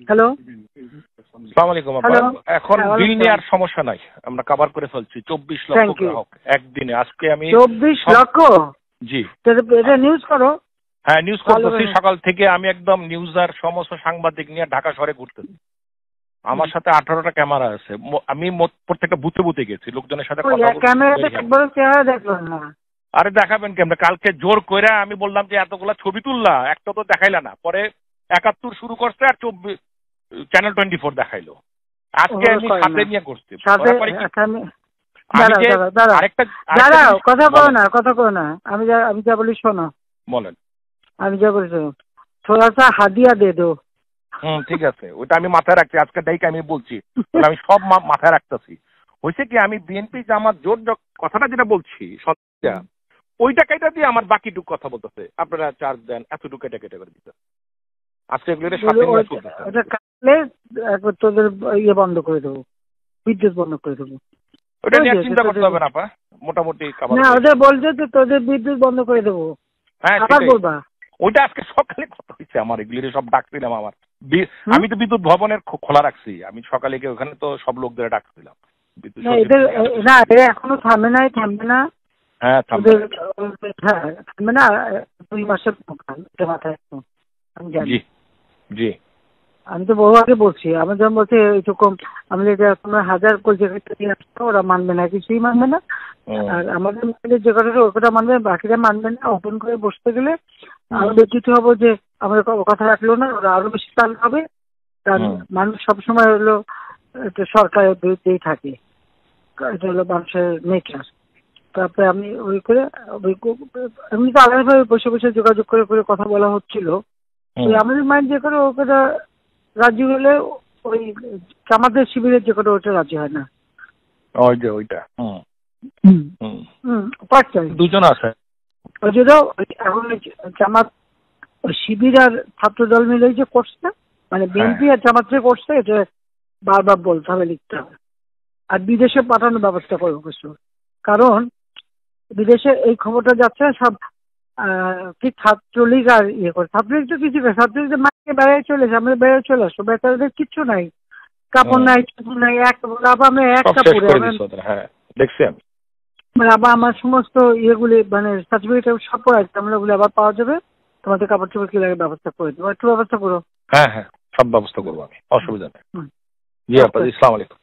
Hello, আসসালামু আলাইকুম আপা। হ্যালো। এখন হ্যাঁ, বিল ওয়ালাইকুম নিয়ে আর সালাম। সমস্যা নাই, আমরা কভার করে ফেলছি। 24 লক্ষ থ্যাংক ইউ। গ্রাহক একদিনে। আজকে আমি 24 লক্ষ? জি এটা নিউজ করো। হ্যাঁ নিউজ ভালো করতেছি। করে। সকাল থেকে আমি একদম নিউজ আর সমস্ত সাংবাদিক নিয়ে ঢাকা শহরে ঘুরতেছি। আমার সাথে 18টা ক্যামেরা আছে। আমি প্রত্যেকটা বুথে বুথে গেছি, লোকজনের সাথে কথা বলছি। ক্যামেরাতে একবারও চেহারা দেখলাম না। আরে দেখাবেন কেমন? কালকে জোর কইরা আমি বললাম যে এতগুলা ছবি তুললা, একটা তো দেখাইলা না। পরে 71 শুরু করছে আর 24 চ্যানেল 24 দেখাইলো। আজকে আমি সাথে নিয়ে করছি। সাথে আরেকটা কথা কো না। আমি যা বলি শোনো। বলেন। আমি যা বলি শোনো। থোড়া সা হাদিয়া দে দো। ঠিক আছে, ওটা আমি মাথায় রাখছি। আজকে ডাইকে আমি বলছি, আমি সব মাথায় রাখতেছি। হয়েছে কি, আমি বিএনপি জামাত জোট কথাটা যেটা বলছি সত্যি, ওই টাকাটা দিয়ে আমার বাকিটুক কথা বলতেছে। আপনারা চার্জ দেন, এতটুকু এটা কেটে করে দিতে। আজকে এগুলো সাথে নিয়ে চলতেছে। ওটা কাটলে তোদের ইয়ে বন্ধ করে দেবো, বিদ্যুৎ বন্ধ করে দেবো। ওটা নিয়ে চিন্তা করতে হবে না আপা, মোটামুটি না, ওদের বলছে যে তোদের বিদ্যুৎ বন্ধ করে দেবো। হ্যাঁ আবার বলবা। ওইটা আজকে সকালে কথা হয়েছে আমার। এগুলি সব ডাকছিলাম আমার। আমি তো বিদ্যুৎ ভবনের খোলা রাখছি। আমি সকালে গিয়ে ওখানে তো সব লোকদের ডাকছিলাম। না, এখনো থামবে না। হ্যাঁ থামবে না। 2 মাসের মাথায় আমি জানি। জি আমি তো বহু আগে বলছি। আমি যখন বলছি এইরকম, আমি তোমরা 1000 জায়গাটা দিয়ে আসছো, ওরা মানবে না, কিছুই মানবে না। আর আমাদের যে কথাটা ওই কথা মানবে, বাকিরা মানবে না। ওপেন করে বসতে গেলে আরো ব্যতীত হবো যে আমাদের কথা রাখলো না, ওরা আরো বেশি চাল হবে। কারণ মানুষ সবসময় হলো সরকারের বিরুদ্ধেই থাকে। এটা হলো মানুষের নেচার। তারপরে আমি এমনি তো আলাদাভাবে বসে বসে যোগাযোগ করে কথা বলা হচ্ছিল। আমাদের মাইন্ড যে করে ও কথা রাজি হলে, ওই আমাদের শিবিরের যে করে ওটা রাজি হয় না। ওইটা দুজন আছে। ওই জন্য এখন জামাত, শিবির আর ছাত্র দল মিলে যে করছে, মানে বিএনপি আর জামাত যে করছে, এটা বারবার বলতে হবে, লিখতে হবে। আর বিদেশে পাঠানোর ব্যবস্থা করবো কিছু। কারণ বিদেশে এই খবরটা যাচ্ছে সব কি ছাত্রলীগ আর ইয়ে করে। ছাত্রলীগ তো কিছু করে, ছাত্রলীগ মাকে বেড়ায় চলেছে, আমরা বেড়ায় চলে আসবো। বেচারাদের কিচ্ছু নাই, কাপড় নাই, কিছু নাই। আমরা এক কাপড়ে দেখছি আমি। মানে আবার আমার সমস্ত ইয়েগুলি, মানে সার্টিফিকেট সব আছে, আমরা ওগুলো আবার পাওয়া যাবে। তোমাদের কাপড় চোপড় কি লাগে ব্যবস্থা করে দেবো, একটু ব্যবস্থা করো। হ্যাঁ সব ব্যবস্থা করবো আমি, অসুবিধা নেই। জি আপা, আসসালামু আলাইকুম।